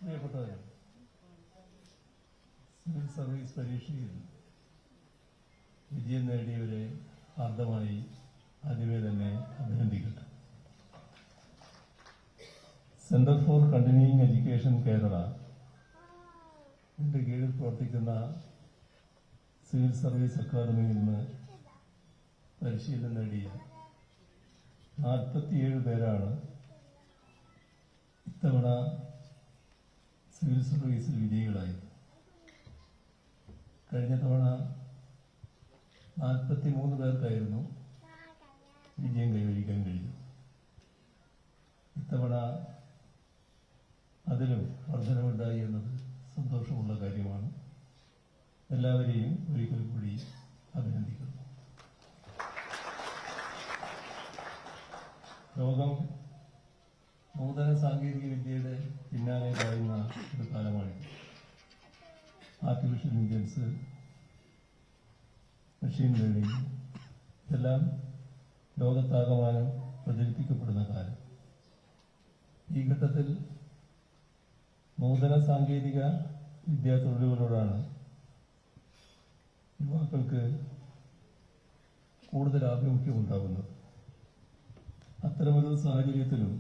പ്രിയപ്പെട്ടവരെ, civil service പരീക്ഷയിൽ വിജയം നേടിയവരെ ഹാർദമായി ആദ്യമേ തന്നെ അഭിനന്ദിക്കട്ടെ. Centre for continuing education Kerala ഇതിന്റെ കീഴിൽ പ്രവർത്തിക്കുന്ന സിവിൽ സർവീസ് അക്കാദമിയിൽ നിന്ന് പരിശീലനം നേടിയ 47 പേരാണ് ഇത്തവണ സിവിൽ സർവീസിൽ വിജയികളായത്. കഴിഞ്ഞ തവണ 43 പേർക്കായിരുന്നു വിജയം കൈവരിക്കാൻ കഴിഞ്ഞു. ഇത്തവണ അതിലും വർധനവുണ്ടായി എന്നത് സന്തോഷമുള്ള കാര്യമാണ്. എല്ലാവരെയും ഒരിക്കൽ കൂടി അഭിനന്ദിക്കുന്നു. ലോകം നൂതന സാങ്കേതിക വിദ്യയുടെ പിന്നാലെ പായുന്ന ഒരു കാലമാണിത്. ആർട്ടിഫിഷ്യൽ ഇന്റലിജൻസ്, മെഷീൻ ലേണിംഗ് ഇതെല്ലാം ലോകത്താകമാനം പ്രചരിപ്പിക്കപ്പെടുന്ന കാലം. ഈ ഘട്ടത്തിൽ നൂതന സാങ്കേതിക വിദ്യാ തൊഴിലുകളോടാണ് യുവാക്കൾക്ക് കൂടുതൽ ആഭിമുഖ്യം ഉണ്ടാകുന്നത്. അത്തരമൊരു സാഹചര്യത്തിലും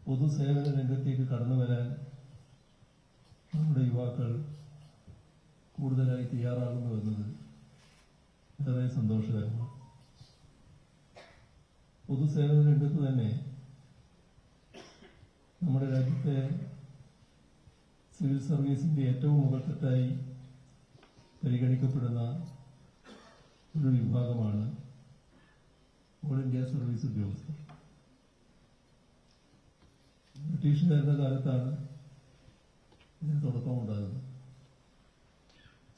പൊതുസേവന രംഗത്തേക്ക് കടന്നു വരാൻ നമ്മുടെ യുവാക്കൾ കൂടുതലായി തയ്യാറാകുന്നു എന്നത് വളരെ സന്തോഷകരമാണ്. പൊതുസേവന രംഗത്ത് തന്നെ നമ്മുടെ രാജ്യത്തെ സിവിൽ സർവീസിന്റെ ഏറ്റവും മുഖത്തെട്ടായി പരിഗണിക്കപ്പെടുന്ന ഒരു വിഭാഗമാണ് ഓൾ ഇന്ത്യ സർവീസ് ഉദ്യോഗസ്ഥർ. ബ്രിട്ടീഷുകാരുടെ കാലത്താണ് ഇതിന് തുടക്കമുണ്ടാകുന്നത്.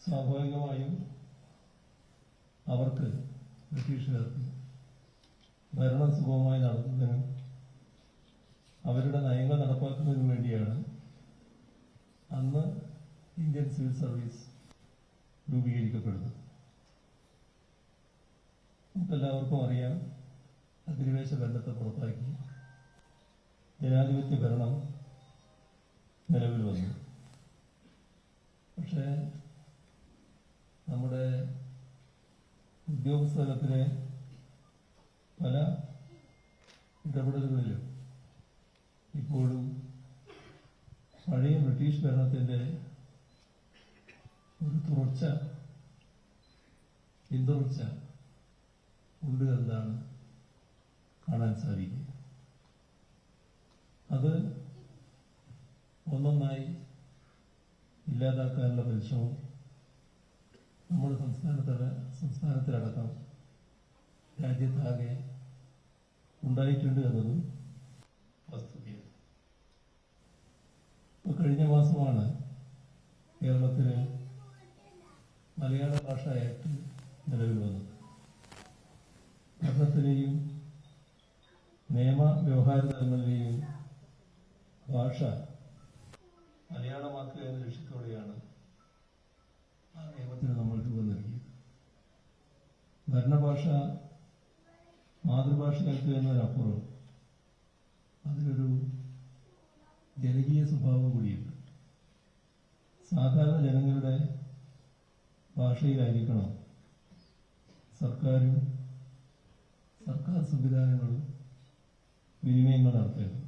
സ്വാഭാവികമായും അവർക്ക്, ബ്രിട്ടീഷുകാർക്ക് ഭരണം സുഗമമായി നടത്തുന്നതിനും അവരുടെ നയങ്ങൾ നടപ്പാക്കുന്നതിനും വേണ്ടിയാണ് അന്ന് ഇന്ത്യൻ സിവിൽ സർവീസ് രൂപീകരിക്കപ്പെടുന്നത്. നമുക്കെല്ലാവർക്കും അറിയാം, അധിനിവേശ ഭരണത്തെ പുറത്താക്കി ജനാധിപത്യ ഭരണം നിലവിൽ വന്നു. പക്ഷേ നമ്മുടെ ഉദ്യോഗസ്ഥ തലത്തിലെ പല ഇടപെടലുകളിലും ഇപ്പോഴും പഴയ ബ്രിട്ടീഷ് ഭരണത്തിന്റെ ഒരു പിന്തുടർച്ച ഉണ്ട് എന്നാണ് കാണാൻ സാധിക്കുക. അത് ഒന്നൊന്നായി ഇല്ലാതാക്കാനുള്ള പരിശ്രമം നമ്മുടെ സംസ്ഥാനത്തിലടക്കം രാജ്യത്താകെ ഉണ്ടായിട്ടുണ്ട് എന്നതും വസ്തുതയാണ്. ഇപ്പോൾ കഴിഞ്ഞ മാസമാണ് കേരളത്തില് മലയാള ഭാഷ ആക്ട് നിലവിൽ വന്നത്. ഭരണത്തിലെയും നിയമ വ്യവഹാര തലങ്ങളിലെയും ഭാഷ മലയാളമാക്കുക എന്ന ലക്ഷ്യത്തോടെയാണ് ആ നിയമത്തിന് നമ്മൾ രൂപം നൽകിയത്. ഭരണഭാഷ മാതൃഭാഷയാക്കുക എന്നതിനപ്പുറം അതിനൊരു ജനകീയ സ്വഭാവം കൂടിയുണ്ട്. സാധാരണ ജനങ്ങളുടെ ഭാഷയിലായിരിക്കണം സർക്കാരും സർക്കാർ സംവിധാനങ്ങളും വിനിമയങ്ങൾ നടത്തേണ്ടത്.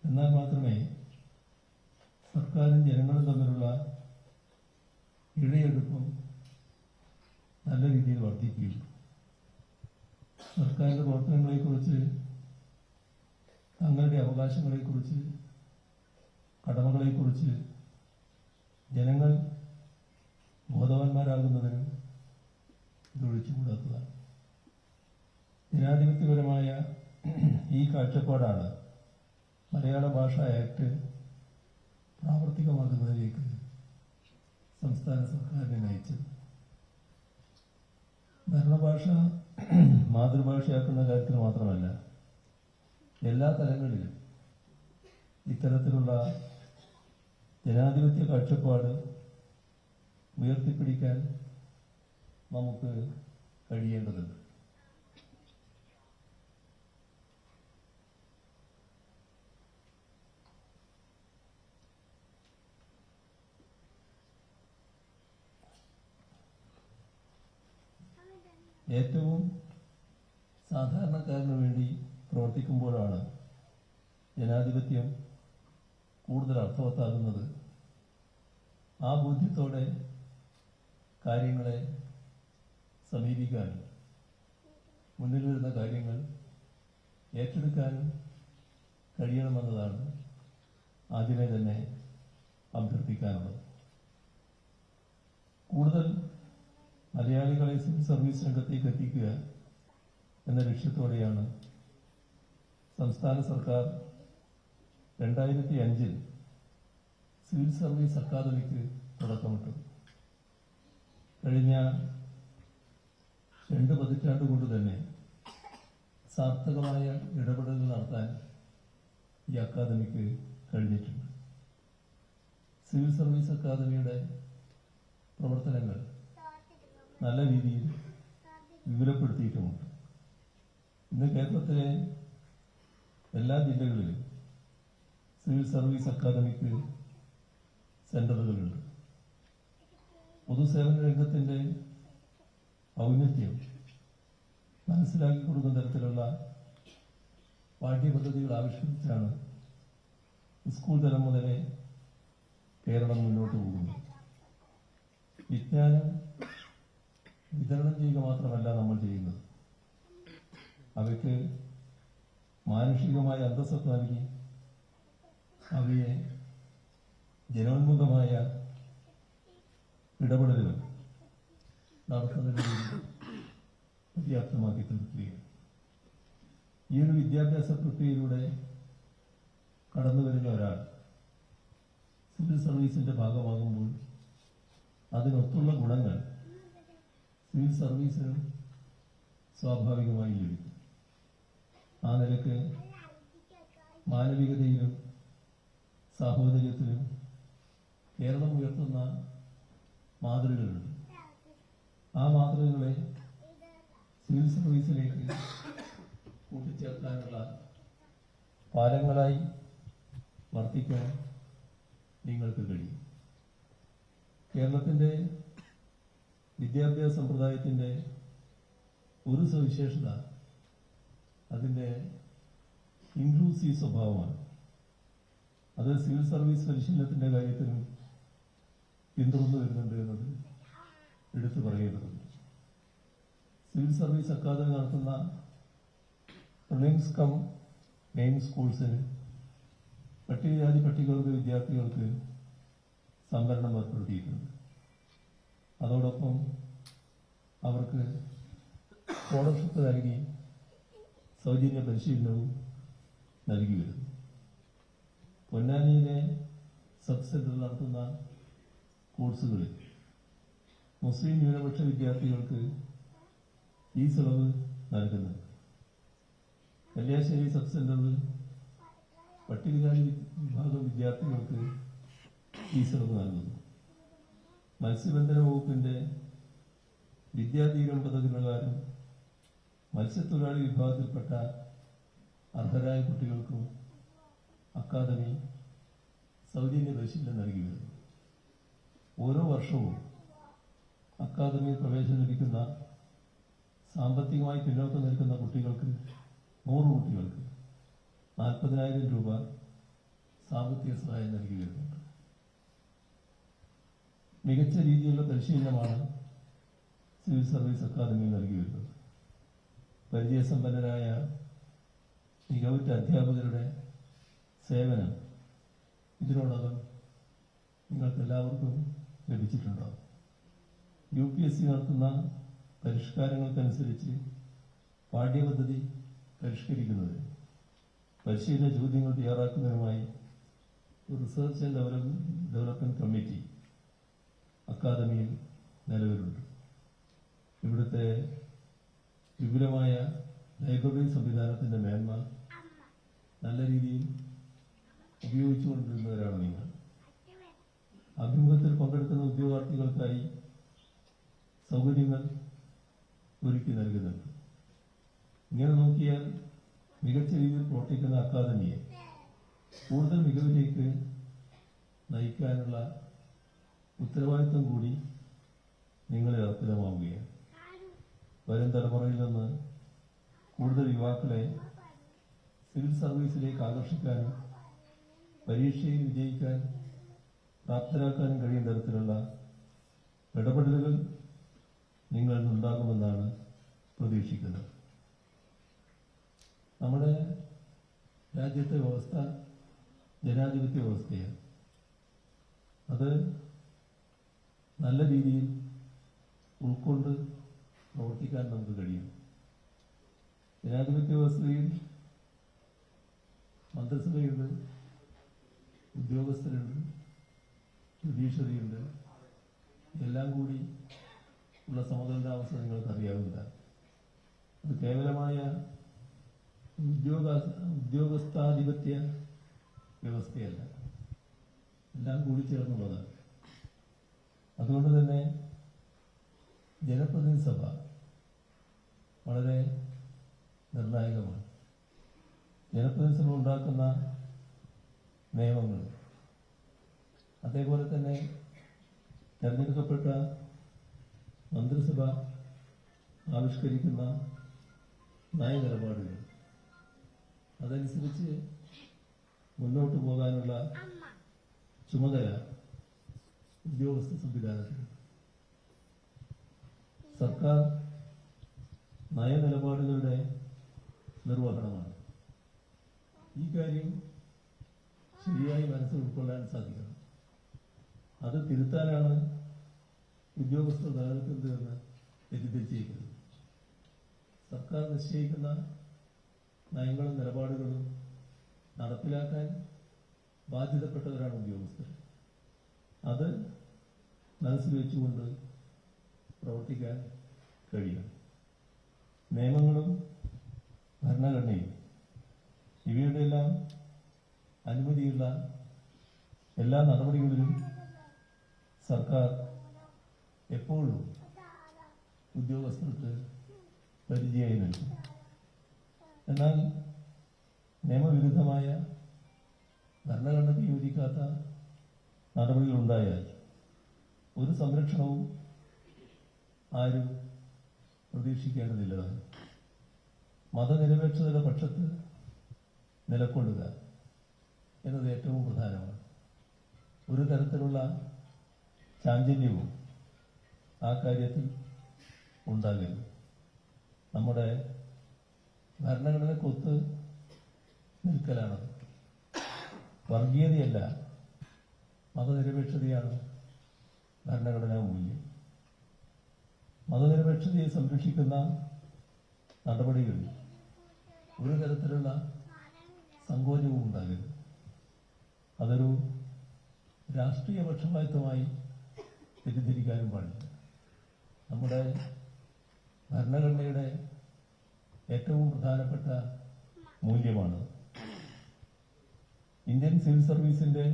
എന്നാൽ മാത്രമേ സർക്കാരും ജനങ്ങളും തമ്മിലുള്ള ഇഴയെടുപ്പും നല്ല രീതിയിൽ വർദ്ധിക്കുകയുള്ളൂ. സർക്കാരിന്റെ പ്രവർത്തനങ്ങളെക്കുറിച്ച്, തങ്ങളുടെ അവകാശങ്ങളെക്കുറിച്ച്, കടമകളെക്കുറിച്ച് ജനങ്ങൾ ബോധവാന്മാരാകുന്നതിനും ഇത് ഒഴിച്ചുകൂടാത്തതാണ്. ജനാധിപത്യപരമായ ഈ കാഴ്ചപ്പാടാണ് മലയാള ഭാഷ ആക്ട് പ്രാവർത്തികമാക്കുന്നതിലേക്ക് സംസ്ഥാന സർക്കാരിനെ നയിച്ചത്. ഭരണഭാഷ മാതൃഭാഷയാക്കുന്ന കാര്യത്തിൽ മാത്രമല്ല, എല്ലാ തലങ്ങളിലും ഇത്തരത്തിലുള്ള ജനാധിപത്യ കാഴ്ചപ്പാട് ഉയർത്തിപ്പിടിക്കാൻ നമുക്ക് കഴിയേണ്ടതുണ്ട്. ഏറ്റവും സാധാരണക്കാരന് വേണ്ടി പ്രവർത്തിക്കുമ്പോഴാണ് ജനാധിപത്യം കൂടുതൽ അർത്ഥവത്താകുന്നത്. ആ ബോധ്യത്തോടെ കാര്യങ്ങളെ സമീപിക്കാനും മുന്നിൽ വരുന്ന കാര്യങ്ങൾ ഏറ്റെടുക്കാനും കഴിയണമെന്നതാണ് ആദ്യമേ തന്നെ അഭ്യർത്ഥിക്കാനുള്ളത്. കൂടുതൽ മലയാളികളെ സിവിൽ സർവീസ് രംഗത്തേക്ക് എത്തിക്കുക എന്ന ലക്ഷ്യത്തോടെയാണ് സംസ്ഥാന സർക്കാർ 2005 സിവിൽ സർവീസ് അക്കാദമിക്ക് തുടക്കമിട്ടു. കഴിഞ്ഞ 2 പതിറ്റാണ്ട് കൊണ്ട് തന്നെ സാർത്ഥകമായ ഇടപെടലുകൾ നടത്താൻ ഈ അക്കാദമിക്ക് കഴിഞ്ഞിട്ടുണ്ട്. സിവിൽ സർവീസ് അക്കാദമിയുടെ പ്രവർത്തനങ്ങൾ നല്ല രീതിയിൽ വിപുലപ്പെടുത്തിയിട്ടുമുണ്ട്. ഇന്ന് കേരളത്തിലെ എല്ലാ ജില്ലകളിലും സിവിൽ സർവീസ് അക്കാദമിക്ക് സെന്ററുകളുണ്ട്. പൊതുസേവന രംഗത്തിന്റെ ഔന്നത്യം മനസ്സിലാക്കി കൊടുക്കുന്ന തരത്തിലുള്ള പാഠ്യപദ്ധതികൾ ആവിഷ്കരിച്ചാണ് സ്കൂൾ തലം മുതലേ കേരളം മുന്നോട്ട് പോകുന്നത്. വിജ്ഞാനം വിതരണം ചെയ്യുക മാത്രമല്ല നമ്മൾ ചെയ്യുന്നത്, അവയ്ക്ക് മാനുഷികമായ അന്തസ്സത്ത് നൽകി അവയെ ജനോന്മുഖമായ ഇടപെടലുകൾ നടത്തുന്നതിന് പര്യാപ്തമാക്കി തീർക്കുകയാണ്. ഈ ഒരു വിദ്യാഭ്യാസ പ്രക്രിയയിലൂടെ കടന്നു വരുന്ന ഒരാൾ സിവിൽ സർവീസിന്റെ ഭാഗമാകുമ്പോൾ അതിനൊത്തുള്ള ഗുണങ്ങൾ സിവിൽ സർവീസിന് സ്വാഭാവികമായി ലഭിക്കും. ആ നിലക്ക് മാനവികതയിലും സാഹോദര്യത്തിലും കേരളം ഉയർത്തുന്ന മാതൃകകളുണ്ട്. ആ മാതൃകകളെ സിവിൽ സർവീസിലേക്ക് കൂട്ടിച്ചേർക്കാനുള്ള പാലങ്ങളായി വർത്തിക്കാൻ നിങ്ങൾക്ക് കഴിയും. കേരളത്തിന്റെ വിദ്യാഭ്യാസ സമ്പ്രദായത്തിന്റെ ഒരു സവിശേഷത അതിന്റെ ഇൻക്ലൂസീവ് സ്വഭാവമാണ്. അത് സിവിൽ സർവീസ് പരിശീലനത്തിന്റെ കാര്യത്തിലും പിന്തുടർന്നു വരുന്നുണ്ട് എന്നത് എടുത്തു പറയേണ്ടതുണ്ട്. സിവിൽ സർവീസ് അക്കാദമി നടത്തുന്ന പ്രിലിംസ് കം മെയിൻസ് കോഴ്സിന് പട്ടികജാതി പട്ടികവർഗ വിദ്യാർത്ഥികൾക്ക് സംവരണം ഏർപ്പെടുത്തിയിട്ടുണ്ട്. അതോടൊപ്പം അവർക്ക് സ്കോളർഷിപ്പ് നൽകി സൗജന്യ പരിശീലനവും നൽകി വരുന്നു. പൊന്നാനിയിലെ സബ് സെന്ററിൽ നടത്തുന്ന കോഴ്സുകളിൽ മുസ്ലിം ന്യൂനപക്ഷ വിദ്യാർത്ഥികൾക്ക് ഈ ഇളവ് നൽകുന്നുണ്ട്. കല്യാശ്ശേരി സബ് സെന്ററിൽ പട്ടികജാതി വിഭാഗം വിദ്യാർത്ഥികൾക്ക് ഈ ഇളവ് നൽകുന്നു. മത്സ്യബന്ധന വകുപ്പിന്റെ വിദ്യാധീരം പദ്ധതി പ്രകാരം മത്സ്യത്തൊഴിലാളി വിഭാഗത്തിൽപ്പെട്ട അർഹരായ കുട്ടികൾക്കും അക്കാദമി സൗജന്യ പരിശീലനം നൽകി വരുന്നു. ഓരോ വർഷവും അക്കാദമിയിൽ പ്രവേശനം ലഭിക്കുന്ന സാമ്പത്തികമായി പിന്നോക്കം നിൽക്കുന്ന കുട്ടികൾക്ക് 100 കുട്ടികൾക്ക് 40,000 രൂപ സാമ്പത്തിക സഹായം നൽകി വരുന്നുണ്ട്. മികച്ച രീതിയിലുള്ള പരിശീലനമാണ് സിവിൽ സർവീസ് അക്കാദമിയിൽ നൽകി വരുന്നത്. പരിചയസമ്പന്നരായ മികവുറ്റ അധ്യാപകരുടെ സേവനം ഇതിനോടകം നിങ്ങൾക്കെല്ലാവർക്കും ലഭിച്ചിട്ടുണ്ടാകും. UPSC നടത്തുന്ന പരിഷ്കാരങ്ങൾക്കനുസരിച്ച് പാഠ്യപദ്ധതി പരിഷ്കരിക്കുന്നതിന് പരിശീലന ചോദ്യങ്ങൾ തയ്യാറാക്കുന്നതിനുമായി റിസർച്ച് ആൻഡ് ഡെവലപ്മെന്റ് കമ്മിറ്റി അക്കാദമിയിൽ നിലവിലുണ്ട്. ഇവിടുത്തെ വിപുലമായ ലൈബ്രറി സംവിധാനത്തിന്റെ മേന്മ നല്ല രീതിയിൽ ഉപയോഗിച്ചുകൊണ്ടിരുന്നവരാണ് നിങ്ങൾ. അഭിമുഖത്തിൽ പങ്കെടുക്കുന്ന ഉദ്യോഗാർത്ഥികൾക്കായി സൗകര്യങ്ങൾ ഒരുക്കി നൽകുന്നുണ്ട്. ഇങ്ങനെ നോക്കിയാൽ മികച്ച രീതിയിൽ പ്രവർത്തിക്കുന്ന അക്കാദമിയെ കൂടുതൽ മികവിലേക്ക് നയിക്കാനുള്ള ഉത്തരവാദിത്വം കൂടി നിങ്ങളെ അർപ്പിതമാവുകയാണ്. വരും തലമുറയിൽ നിന്ന് കൂടുതൽ യുവാക്കളെ സിവിൽ സർവീസിലേക്ക് ആകർഷിക്കാനും പരീക്ഷയിൽ വിജയിക്കാൻ പ്രാപ്തരാക്കാനും കഴിയുന്ന തരത്തിലുള്ള ഇടപെടലുകൾ നിങ്ങളിൽ നിന്നുണ്ടാകുമെന്നാണ് പ്രതീക്ഷിക്കുന്നത്. നമ്മുടെ രാജ്യത്തെ വ്യവസ്ഥ ജനാധിപത്യ വ്യവസ്ഥയാണ്. അത് നല്ല രീതിയിൽ ഉൾക്കൊണ്ട് പ്രവർത്തിക്കാൻ നമുക്ക് കഴിയും. ജനാധിപത്യ വ്യവസ്ഥയിൽ മന്ത്രിസഭയുണ്ട്, ഉദ്യോഗസ്ഥരുണ്ട്, ജുഡീഷ്യറിയുണ്ട്. എല്ലാം കൂടി ഉള്ള സമതുലിതാവസ്ഥ നിങ്ങൾക്ക് അറിയാവില്ല. അത് കേവലമായ ഉദ്യോഗസ്ഥാധിപത്യ വ്യവസ്ഥയല്ല, എല്ലാം കൂടി ചേർന്നുള്ളതാണ്. അതുകൊണ്ട് തന്നെ ജനപ്രതിനിധി സഭ വളരെ നിർണായകമാണ്. ജനപ്രതിനിധി സഭ ഉണ്ടാക്കുന്ന നിയമങ്ങൾ, അതേപോലെ തന്നെ തെരഞ്ഞെടുക്കപ്പെട്ട മന്ത്രിസഭ ആവിഷ്കരിക്കുന്ന നയനിലപാടുകൾ, അതനുസരിച്ച് മുന്നോട്ട് പോകാനുള്ള ചുമതല ഉദ്യോഗസ്ഥ സംവിധാനത്തിൽ. സർക്കാർ നയനിലപാടുകളുടെ നിർവഹണമാണ്. ഈ കാര്യം ശരിയായി മനസ്സിൽ ഉൾക്കൊള്ളാൻ സാധിക്കണം. അത് തിരുത്താനാണ് ഉദ്യോഗസ്ഥർ നിലനിൽക്കുന്നതെന്ന് തെറ്റിദ്ധരിച്ചിരിക്കുന്നത്. സർക്കാർ നിശ്ചയിക്കുന്ന നയങ്ങളും നിലപാടുകളും നടപ്പിലാക്കാൻ ബാധ്യതപ്പെട്ടവരാണ് ഉദ്യോഗസ്ഥർ. അത് മനസ്സിൽ വെച്ചുകൊണ്ട് പ്രവർത്തിക്കാൻ കഴിയണം. നിയമങ്ങളും ഭരണഘടനയും ഇവയുടെയെല്ലാം അനുമതിയുള്ള എല്ലാ നടപടികളിലും സർക്കാർ എപ്പോഴും ഉദ്യോഗസ്ഥർക്ക് പരിചയമായി നിൽക്കും. എന്നാൽ നിയമവിരുദ്ധമായ ഭരണഘടനയ്ക്ക് യോജിക്കാത്ത നടപടികളുണ്ടായാൽ ഒരു സംരക്ഷണവും ആരും പ്രതീക്ഷിക്കേണ്ടതില്ലതാണ്. മതനിരപേക്ഷതയുടെ പക്ഷത്ത് നിലകൊള്ളുക എന്നത് ഏറ്റവും പ്രധാനമാണ്. ഒരു തരത്തിലുള്ള ചാഞ്ചല്യവും ആ കാര്യത്തിൽ ഉണ്ടാകരുത്. നമ്മുടെ ഭരണഘടനയ്ക്കൊത്ത് നിൽക്കലാണത്. വർഗീയതയല്ല, മതനിരപേക്ഷതയാണ് ഭരണഘടനാ മൂല്യം. മതനിരപേക്ഷതയെ സംരക്ഷിക്കുന്ന നടപടികളിൽ ഒരു തരത്തിലുള്ള സങ്കോചവും ഉണ്ടാകരുത്. അതൊരു രാഷ്ട്രീയ പക്ഷപാതിത്വമായി തെറ്റിദ്ധരിക്കാനും പാടില്ല. നമ്മുടെ ഭരണഘടനയുടെ ഏറ്റവും പ്രധാനപ്പെട്ട മൂല്യമാണ്. ഇന്ത്യൻ സിവിൽ സർവീസിന്റെ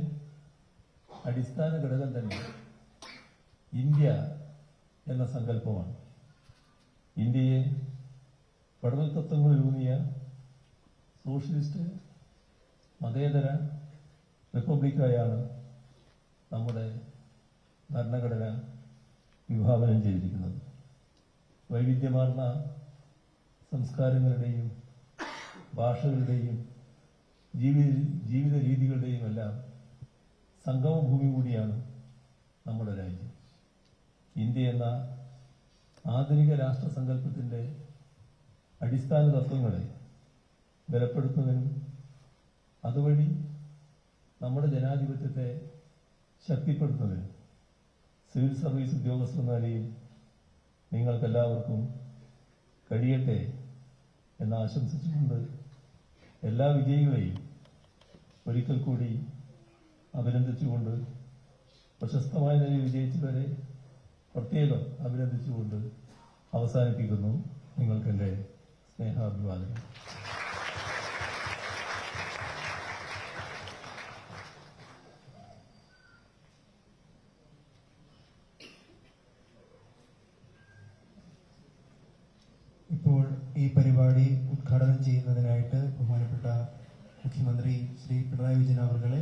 അടിസ്ഥാന ഘടകം തന്നെ ഇന്ത്യ എന്ന സങ്കല്പമാണ്. ഇന്ത്യയെ ഫെഡറൽ തത്വങ്ങളിലൂന്നിയ സോഷ്യലിസ്റ്റ് മതേതര റിപ്പബ്ലിക്കായാണ് നമ്മുടെ ഭരണഘടന വിഭാവനം ചെയ്തിരിക്കുന്നത്. വൈവിധ്യമാർന്ന സംസ്കാരങ്ങളുടെയും ഭാഷകളുടെയും ജീവിത രീതികളുടെയും എല്ലാം സംഗമഭൂമി കൂടിയാണ് നമ്മുടെ രാജ്യം. ഇന്ത്യ എന്ന ആധുനിക രാഷ്ട്രസങ്കല്പത്തിന്റെ അടിസ്ഥാന തത്വങ്ങളെ ബലപ്പെടുത്തുന്നതിനും അതുവഴി നമ്മുടെ ജനാധിപത്യത്തെ ശക്തിപ്പെടുത്തുന്നതിനും സിവിൽ സർവീസ് ഉദ്യോഗസ്ഥർ എന്ന നിലയിൽ നിങ്ങൾക്കെല്ലാവർക്കും കഴിയട്ടെ എന്ന് ആശംസിച്ചുകൊണ്ട് എല്ലാ വിജയികളെയും ഒരിക്കൽ കൂടി അഭിനന്ദിച്ചുകൊണ്ട്, പ്രശസ്തമായ നിലയിൽ വിജയിച്ചവരെ പ്രത്യേകം അഭിനന്ദിച്ചുകൊണ്ട് അവസാനിപ്പിക്കുന്നു. നിങ്ങൾക്കെന്റെ സ്നേഹാഭിവാദനം. ഇപ്പോൾ ഈ പരിപാടി ഉദ്ഘാടനം ചെയ്യുന്നതിനായിട്ട് ബഹുമാനപ്പെട്ട മുഖ്യമന്ത്രി ശ്രീ പിണറായി വിജയൻ അവരെ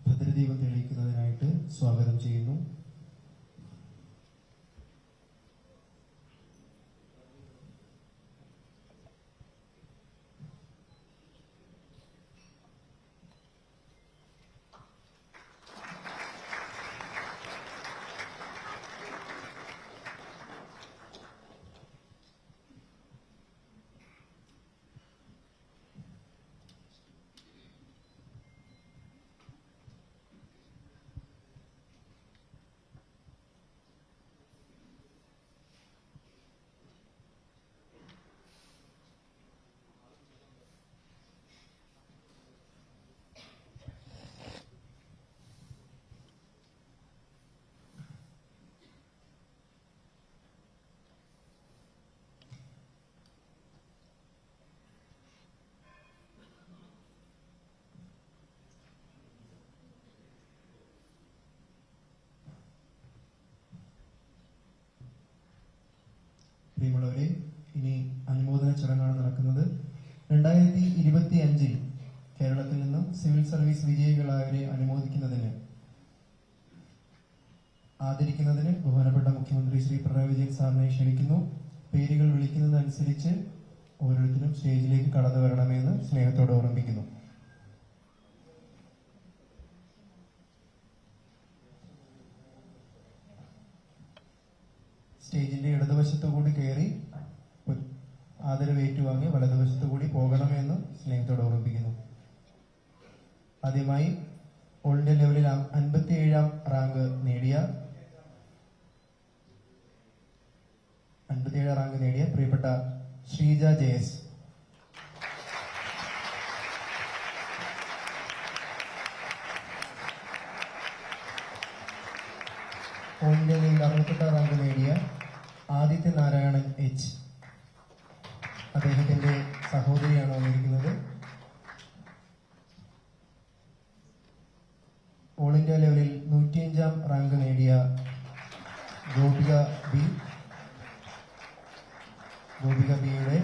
ഭദ്രദീപം തെളിയിക്കുന്നതിനായിട്ട് സ്വാഗതം ചെയ്യുന്നു. പ്രിയമുള്ളവരെ, ഇനി അനുമോദന ചടങ്ങാണ് നടക്കുന്നത്. 2025 കേരളത്തിൽ നിന്നും സിവിൽ സർവീസ് വിജയികളായവരെ അനുമോദിക്കുന്നതിന് ആദരിക്കുന്നതിന് ബഹുമാനപ്പെട്ട മുഖ്യമന്ത്രി ശ്രീ പിണറായി വിജയൻ സാറിനെ ക്ഷണിക്കുന്നു. പേരുകൾ വിളിക്കുന്നതനുസരിച്ച് ഓരോരുത്തരും സ്റ്റേജിലേക്ക് കടന്നു വരണമെന്ന് സ്നേഹത്തോടെ ഓർമ്മിപ്പിക്കുന്നു. സ്റ്റേജിന്റെ ഇടതുവശത്തു കൂടി കയറി ആദരവ് ഏറ്റുവാങ്ങി വലതുവശത്തു കൂടി പോകണമെന്ന് സ്നേഹത്തോടെ ഓർമ്മിപ്പിക്കുന്നു. ആദ്യമായി ഓൾ ഇന്ത്യ ലെവലിൽ 57ാം റാങ്ക് നേടിയ പ്രിയപ്പെട്ട ശ്രീജ ജയസ്. ഓൾ ഇന്ത്യ ലെവലിൽ 68ാം റാങ്ക് നേടിയ ആദിത്യ നാരായണൻ എച്ച്. അദ്ദേഹത്തിന്റെ സഹോദരിയാണ് വന്നിരിക്കുന്നത്. ഓൾ ഇന്ത്യ ലെവലിൽ 105ാം റാങ്ക് നേടിയ ഗോപിക ബിയുടെ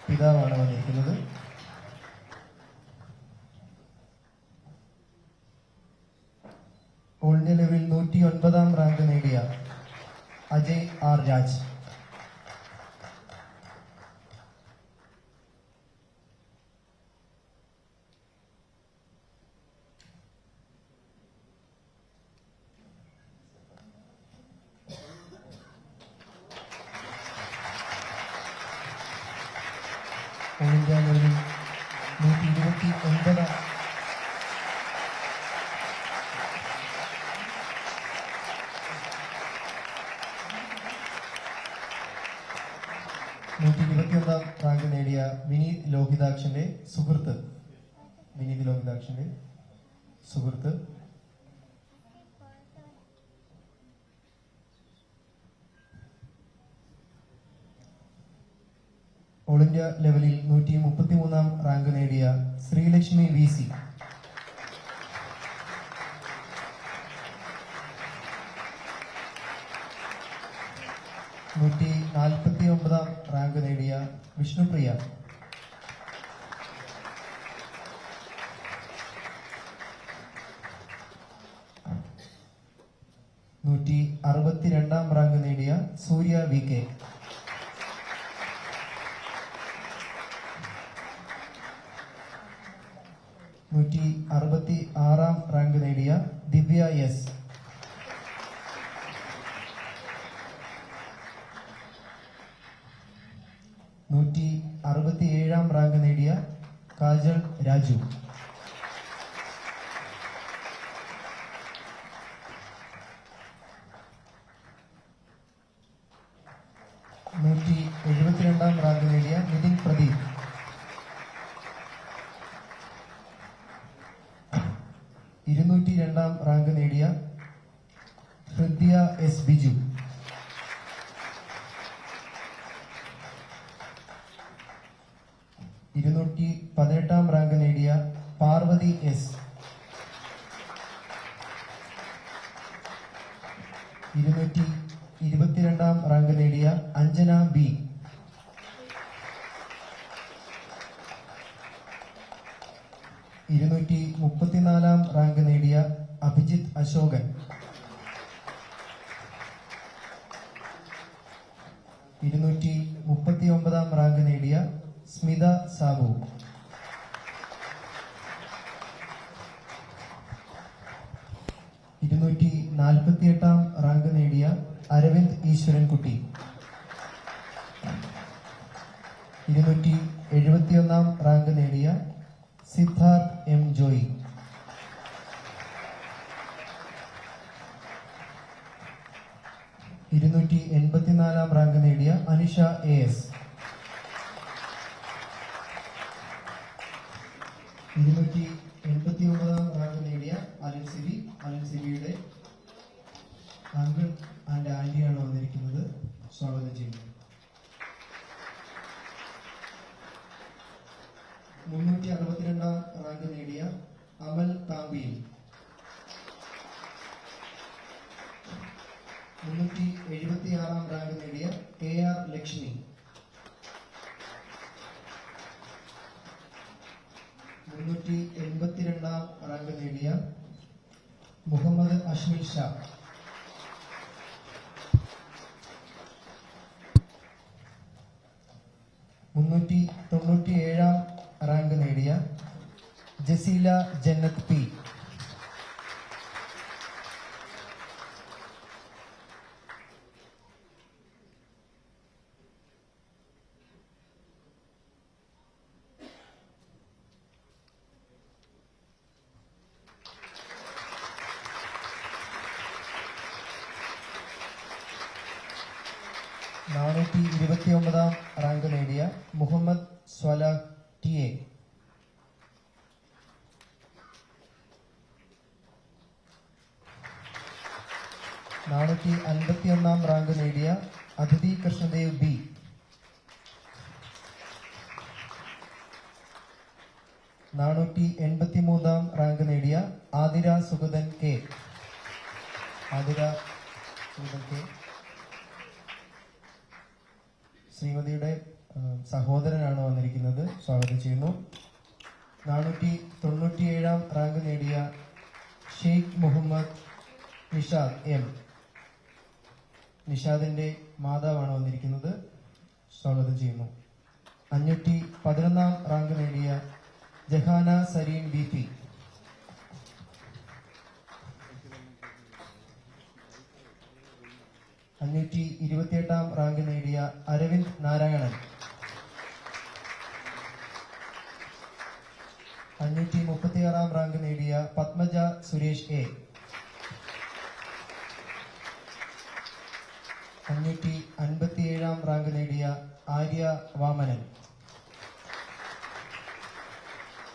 പിതാവാണ് വന്നിരിക്കുന്നത്. ഓൾ ഇന്ത്യ ലെവലിൽ 109ാം റാങ്ക് നേടിയ Ajay R Raj. All India ലെവലിൽ 129 റാങ്ക് നേടിയ വിനീത് ലോഹിതാക്ഷന്റെ സുഹൃത്ത്. ഓൾ ഇന്ത്യ ലെവലിൽ 133ാം റാങ്ക് നേടിയ ശ്രീലക്ഷ്മി VC. ാം റാങ്ക് നേടിയ വിഷ്ണുപ്രിയ. 162ാം റാങ്ക് നേടിയ സൂര്യ VK. 166ാം റാങ്ക് നേടിയ ദിവ്യ S. 167ാം റാങ്ക് നേടിയ കാജൽ രാജു. 172ാം റാങ്ക് നേടിയ നിതിൻ പ്രദീപ്. 202ാം റാങ്ക് നേടിയ ഹൃദ്യ S ബിജു. 218ാം റാങ്ക് നേടിയ പാർവതി S. 222ാം റാങ്ക് നേടിയ അഞ്ജന B. 234ാം റാങ്ക് നേടിയ അഭിജിത്ത് അശോകൻ. 239ാം റാങ്ക് നേടിയ സ്മിത സാബു. 248ാം റാങ്ക് നേടിയ അരവിന്ദ് ഈശ്വരൻകുട്ടി. 271ാം റാങ്ക് നേടിയ സിദ്ധാർത്ഥ് M ജോയി. 284ാം റാങ്ക് നേടിയ അനിഷ AS. 289ാം റാങ്ക് നേടിയ അലൻ സിബിയുടെ അങ്കിൾ ആൻഡ് ആന്റിയാണ് വന്നിരിക്കുന്നത്. സ്വാഗതം ചെയ്യുന്നു. 362ാം റാങ്ക് നേടിയ അമൽ കാമ്പിയിൽ. 376ാം റാങ്ക് നേടിയ KR ലക്ഷ്മി. 382 റാങ്ക് നേടിയ മുഹമ്മദ് അഷ്മിൽ ഷാ. 397 റാങ്ക് നേടിയ ജസീല ജന്നത്ത് പി. 429 റാങ്ക് നേടിയ മുഹമ്മദ് സ്വലാഹ് TA. 451 റാങ്ക് നേടിയ അതിഥി കൃഷ്ണദേവ് B. 483 റാങ്ക് നേടിയ ആതിര സുഗതൻ K. ശ്രീമതിയുടെ സഹോദരനാണ് വന്നിരിക്കുന്നത്. സ്വാഗതം ചെയ്യുന്നു. 497 റാങ്ക് നേടിയ ഷെയ്ഖ് മുഹമ്മദ് നിഷാദ് M. നിഷാദിന്റെ മാതാവാണ് വന്നിരിക്കുന്നത്. സ്വാഗതം ചെയ്യുന്നു. 511 റാങ്ക് നേടിയ ജഹാന സരീൻ BP. 528 റാങ്ക് നേടിയ അരവിന്ദ് നാരായണൻ. 536 റാങ്ക് നേടിയ പത്മജ സുരേഷ് A. 557 റാങ്ക് നേടിയ ആര്യ വാമനൻ.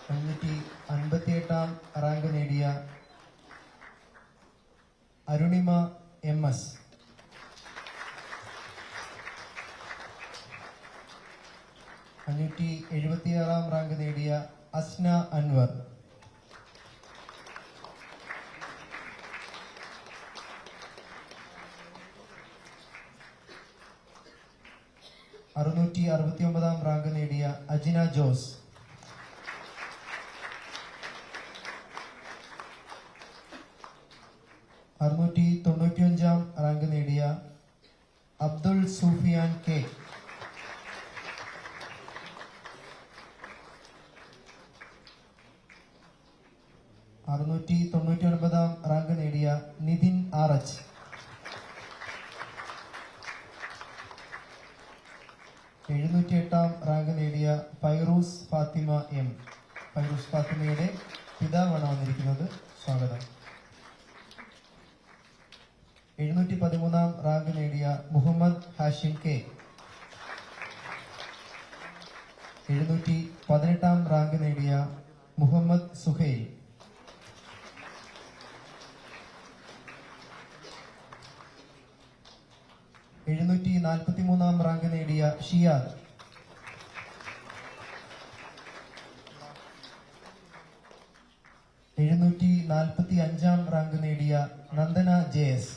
558 റാങ്ക് നേടിയ അരുണിമ MS. 576 റാങ്ക് നേടിയ അസ്ന അൻവർ. 669 റാങ്ക് നേടിയ അജിന ജോസ്. 695 റാങ്ക് നേടിയ അബ്ദുൾ സൂഫിയാൻ K. 699 റാങ്ക് നേടിയ നിതിൻ RH. 708 റാങ്ക് നേടിയ ഫൈറൂസ് ഫാത്തിമ M. ഫൈറൂസ് ഫാത്തിമയുടെ പിതാവാണ് വന്നിരിക്കുന്നത്. സ്വാഗതം. 713 റാങ്ക് നേടിയ മുഹമ്മദ് ഹാഷിം K. 718 റാങ്ക് നേടിയ മുഹമ്മദ് സുഹൈൽ. 743 റാങ്ക് നേടിയ ഷിയാദ്. 745 റാങ്ക് നേടിയ നന്ദന JS.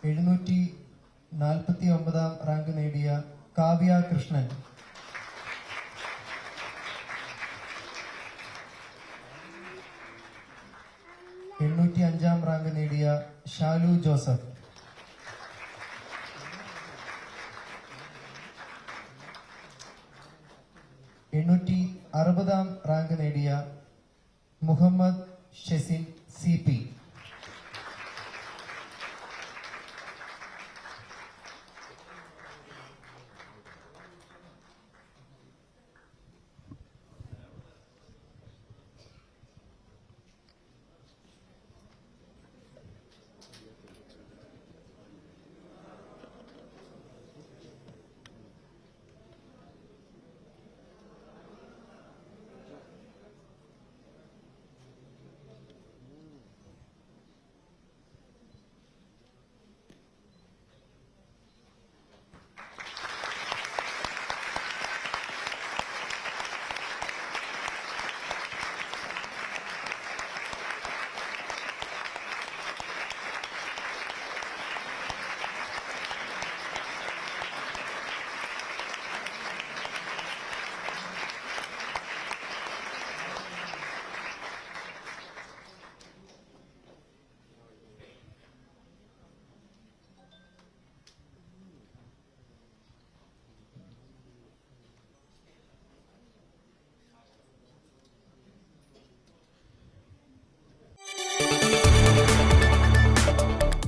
749 റാങ്ക് നേടിയ കാവ്യ കൃഷ്ണൻ. 805 റാങ്ക് നേടിയ ഷാലു ജോസഫ്. 860 റാങ്ക് നേടിയ മുഹമ്മദ് ഷെസിൻ CP.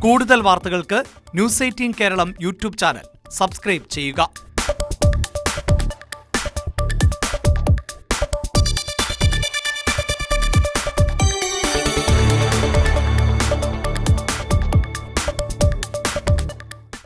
കൂടുതൽ വാർത്തകൾക്ക് news 18 Keralam YouTube channel subscribe ചെയ്യുക.